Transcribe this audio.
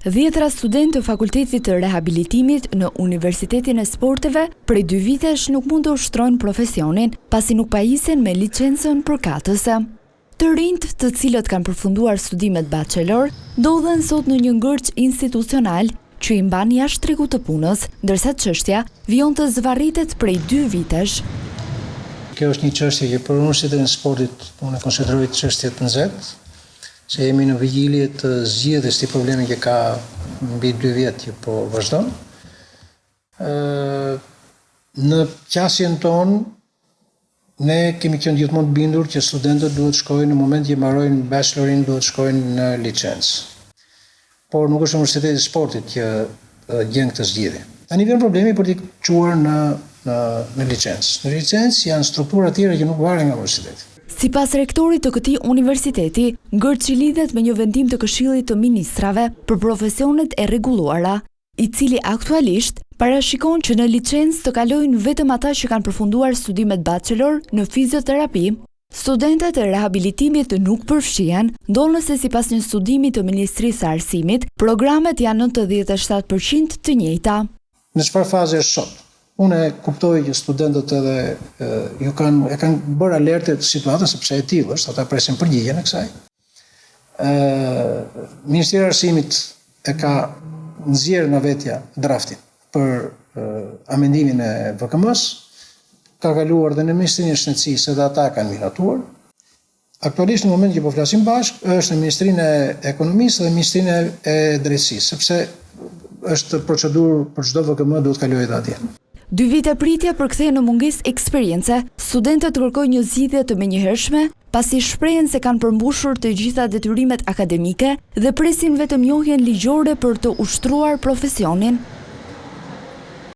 Dhjetra studentë të Fakultetit të Rehabilitimit në Universitetin e Sporteve prej 2 vitesh nuk mund të ushtrojnë profesionin, pasi nuk pajisen me licencën përkatëse. Të rinjt, të cilët kanë përfunduar studimet bachelor, ndodhen sot në një ngërç institucional që i mban jashtë tregut të punës, ndërsa çështja vijon të zvarritet prej 2 vitesh. Kjo është një çështje që për Universitetin e Sportit unë e konsideroj çështje të nxehtë, se jemi në vigjilje të zgjedhjes të problemi që ka mbi 2 vjet që po vazhdon. Në qasjen tonë, ne kemi qenë gjithmonë të bindur që studentët duhet shkojnë në moment që mbarojnë bachelorin, duhet shkojnë në licencë. Por nuk është Universiteti i Sportit që gjen këtë zgjedhje. Tani vjen problemi për t'i çuar në licencë. Në licencë janë struktura tjera që nuk varen nga universiteti. Sipas rektorit të këtij universiteti, ngërçi lidhet me një vendim të Këshillit të Ministrave për profesionet e rregulluara, i cili aktualisht parashikon që në licencë të kalojnë vetëm ata që kanë përfunduar studimet bachelor në fizioterapi. Studentët e rehabilitimit nuk përfshihen, ndonëse sipas një studimi të Ministrisë së Arsimit, programet janë 97% të njëjta. Në çfarë faze është sot? Unë e kuptoj që studentët edhe e kanë bërë alerte të situatës, sepse e tillë është, ata presin përgjigjen e kësaj. Ministri i Arsimit e ka nxjerrë nga vetja draftin për amendimin e VKM-s, ka kaluar dhe në Ministrinë e Shëndetësisë dhe ata kanë miratuar. Aktualisht në moment që po flasim bashkë, është në Ministrinë e Ekonomisë dhe Ministrinë e Drejtësisë, sepse është procedurë për çdo VKM duhet kalojë atje. 2 vite pritje përkthehen në mungesë eksperience, studentët kërkojnë një zgjidhje të menjëhershme, pasi shprehen se kanë përmbushur të gjitha detyrimet akademike dhe presin vetëm njohjen ligjore për të ushtruar profesionin.